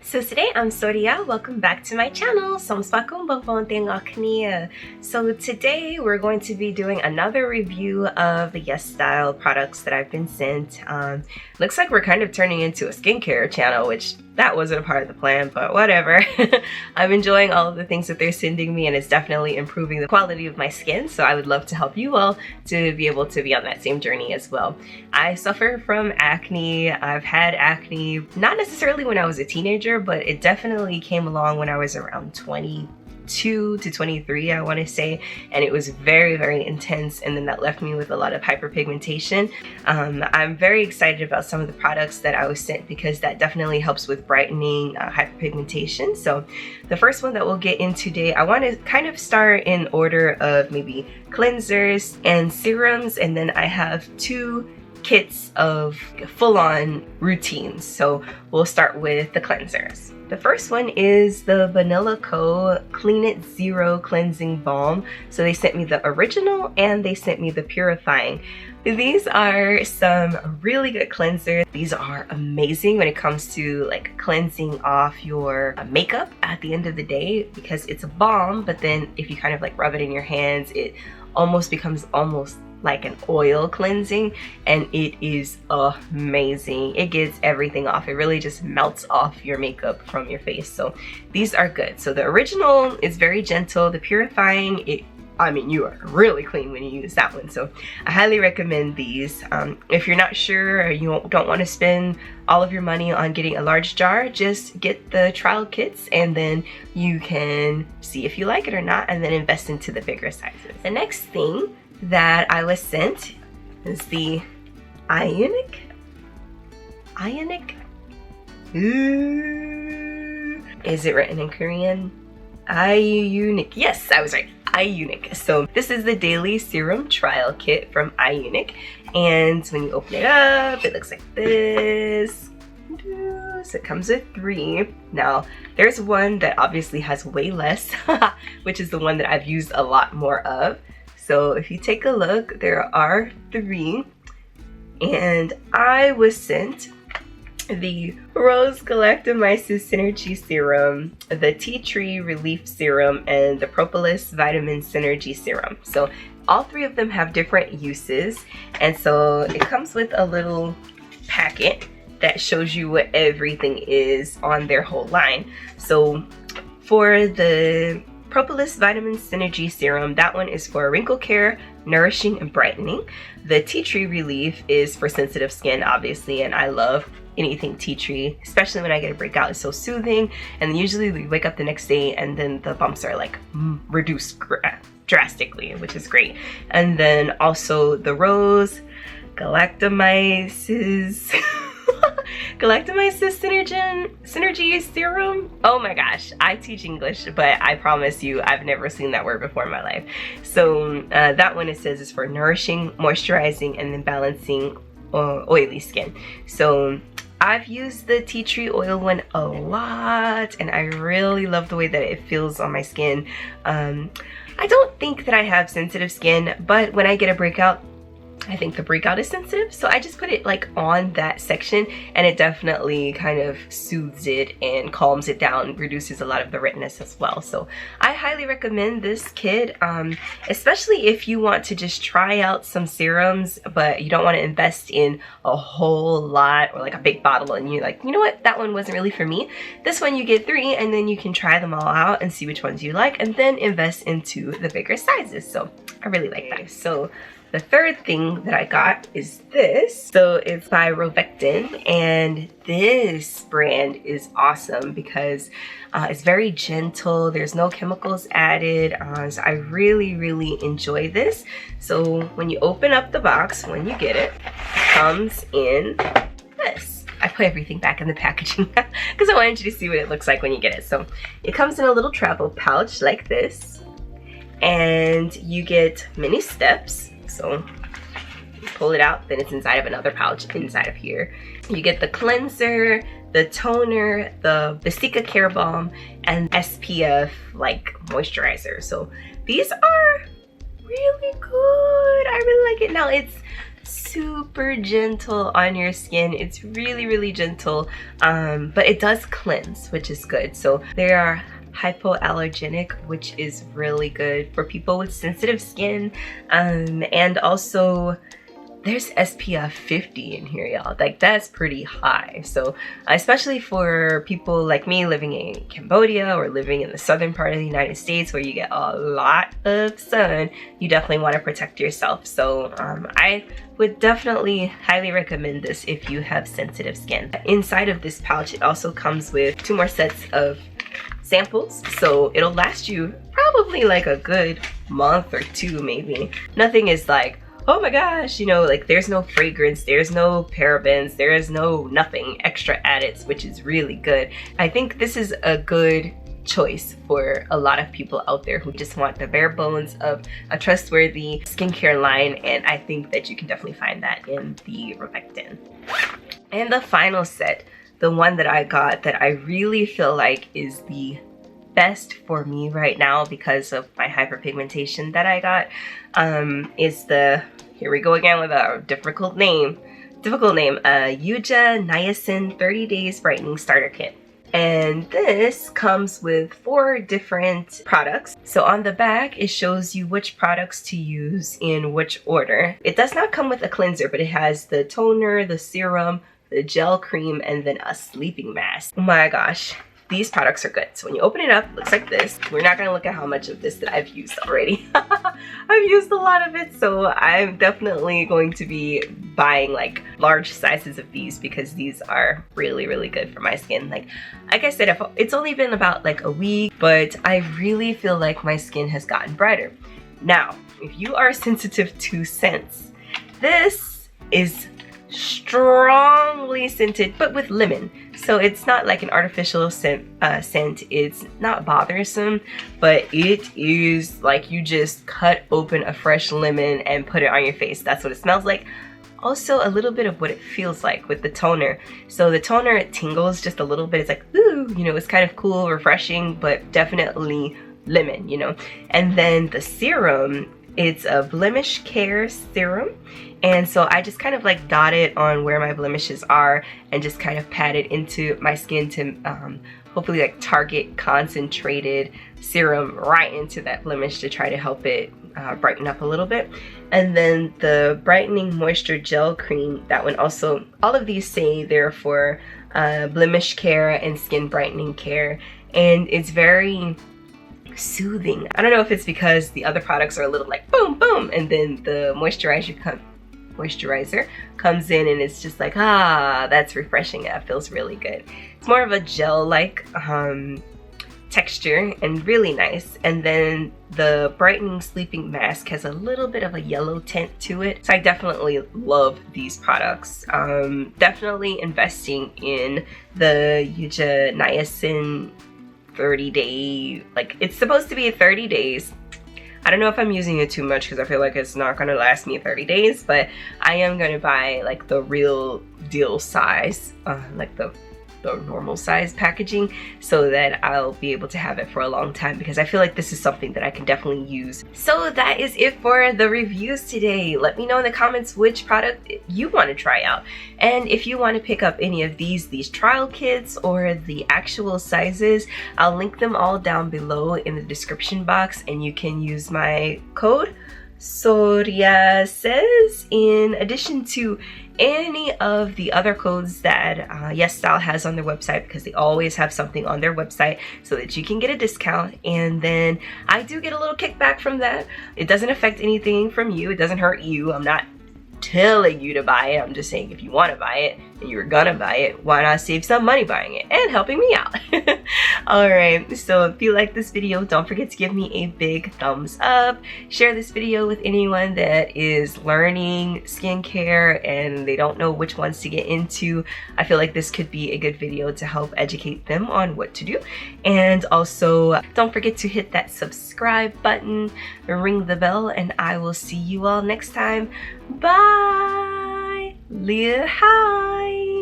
So today I'm Soria. Welcome back to my channel. So today we're going to be doing another review of the YesStyle products that I've been sent. Looks like we're kind of turning into a skincare channel, which that wasn't a part of the plan, but whatever. I'm enjoying all of the things that they're sending me, and it's definitely improving the quality of my skin, so I would love to help you all to be able to be on that same journey as well. I suffer from acne. I've had acne, not necessarily when I was a teenager, but it definitely came along when I was around 22 to 23, I want to say, and it was very, very intense, and then that left me with a lot of hyperpigmentation. I'm very excited about some of the products that I was sent because that definitely helps with brightening hyperpigmentation. So the first one that we'll get in today, I want to kind of start in order of maybe cleansers and serums, and then I have two kits of full-on routines. So we'll start with the cleansers. The first one is the Banila Clean It Zero Cleansing Balm. So they sent me the original and they sent me the purifying. These are some really good cleansers. These are amazing when it comes to like cleansing off your makeup at the end of the day, because it's a balm, but then if you kind of like rub it in your hands, it almost becomes like an oil cleansing, and it is amazing. It gets everything off. It really just melts off your makeup from your face. So these are good. So the original is very gentle. The purifying, I mean, you are really clean when you use that one. So I highly recommend these. If you're not sure or you don't want to spend all of your money on getting a large jar, just get the trial kits and then you can see if you like it or not, and then invest into the bigger sizes. The next thing that I was sent is the iUNIK. Is it written in Korean? iUNIK. Yes, I was right. iUNIK. So this is the Daily Serum Trial Kit from iUNIK, and when you open it up, it looks like this. So it comes with 3. Now there's one that obviously has way less, which is the one that I've used a lot more of. So if you take a look, there are 3, and I was sent the Rose Galactomyces Synergy Serum, the Tea Tree Relief Serum, and the Propolis Vitamin Synergy Serum. So all 3 of them have different uses, and so it comes with a little packet that shows you what everything is on their whole line. So for the Propolis Vitamin Synergy Serum, that one is for wrinkle care, nourishing, and brightening. The Tea Tree Relief is for sensitive skin, obviously, and I love anything tea tree, especially when I get a breakout. It's so soothing, and usually we wake up the next day and then the bumps are like reduced drastically, which is great. And then also the Rose Galactomyces Synergy Serum. Oh my gosh, I teach English, but I promise you I've never seen that word before in my life. So that one, it says, is for nourishing, moisturizing, and then balancing oily skin. So I've used the tea tree oil one a lot, and I really love the way that it feels on my skin. I don't think that I have sensitive skin, but when I get a breakout, I think the breakout is sensitive, so I just put it like on that section, and it definitely kind of soothes it and calms it down, reduces a lot of the redness as well. So I highly recommend this kit, especially if you want to just try out some serums but you don't want to invest in a whole lot or like a big bottle, and you're like, you know what, that one wasn't really for me. This one you get 3, and then you can try them all out and see which ones you like, and then invest into the bigger sizes. So I really like that. So the third thing that I got is this. So it's by ROVECTIN, and this brand is awesome because it's very gentle. There's no chemicals added. So I really, really enjoy this. So when you open up the box, when you get it, it comes in this. I put everything back in the packaging because I wanted you to see what it looks like when you get it. So it comes in a little travel pouch like this, and you get many steps. So you pull it out, then it's inside of another pouch inside of here. You get the cleanser, the toner, the Sika Care Balm, and SPF like moisturizer. So these are really good. I really like it. Now it's super gentle on your skin. It's really gentle, but it does cleanse, which is good. So they are hypoallergenic, which is really good for people with sensitive skin, and also there's SPF 50 in here, y'all. Like, that's pretty high. So especially for people like me living in Cambodia or living in the southern part of the United States where you get a lot of sun, you definitely want to protect yourself. So I would definitely highly recommend this if you have sensitive skin. Inside of this pouch, it also comes with 2 more sets of samples, so it'll last you probably like a good month or 2 maybe. Nothing is like, oh my gosh, you know, like there's no fragrance, there's no parabens, there is no nothing extra added, which is really good. I think this is a good choice for a lot of people out there who just want the bare bones of a trustworthy skincare line, and I think that you can definitely find that in the Robectin. And the final set, the one that I got that I really feel like is the best for me right now because of my hyperpigmentation that I got, is the, here we go again with a difficult name, Yuja Niacin 30 Days Brightening Starter Kit. And this comes with 4 different products. So on the back, it shows you which products to use in which order. It does not come with a cleanser, but it has the toner, the serum, the gel cream, and then a sleeping mask. Oh my gosh, these products are good. So when you open it up, it looks like this. We're not gonna look at how much of this that I've used already. I've used a lot of it, so I'm definitely going to be buying like large sizes of these because these are really good for my skin. Like I said, it's only been about like a week, but I really feel like my skin has gotten brighter. Now, if you are sensitive to scents, this is strongly scented, but with lemon. So it's not like an artificial scent. It's not bothersome, but it is like you just cut open a fresh lemon and put it on your face. That's what it smells like. Also a little bit of what it feels like with the toner. So the toner, it tingles just a little bit. It's like, ooh, you know, it's kind of cool, refreshing, but definitely lemon, you know. And then the serum, it's a blemish care serum. And so I just kind of like dot it on where my blemishes are and just kind of pat it into my skin to hopefully like target concentrated serum right into that blemish to try to help it brighten up a little bit. And then the brightening moisture gel cream, that one also, all of these say they're for blemish care and skin brightening care, and it's very soothing. I don't know if it's because the other products are a little like boom boom, and then the moisturizer comes in and it's just like, ah, that's refreshing. That feels really good. It's more of a gel-like texture and really nice. And then the brightening sleeping mask has a little bit of a yellow tint to it, so I definitely love these products. Definitely investing in the Yuja Niacin 30-day, like it's supposed to be 30 days. I don't know if I'm using it too much because I feel like it's not gonna last me 30 days, but I am gonna buy like the real deal size, like the normal size packaging, so that I'll be able to have it for a long time, because I feel like this is something that I can definitely use. So that is it for the reviews today. Let me know in the comments which product you want to try out, and if you want to pick up any of these trial kits or the actual sizes, I'll link them all down below in the description box, and you can use my code psoriasis in addition to any of the other codes that YesStyle has on their website, because they always have something on their website so that you can get a discount. And then I do get a little kickback from that. It doesn't affect anything from you. It doesn't hurt you. I'm not telling you to buy it. I'm just saying if you want to buy it and you're gonna buy it, why not save some money buying it and helping me out? Alright, so if you like this video, don't forget to give me a big thumbs up. Share this video with anyone that is learning skincare and they don't know which ones to get into. I feel like this could be a good video to help educate them on what to do. And also, don't forget to hit that subscribe button, ring the bell, and I will see you all next time. Bye! Live high!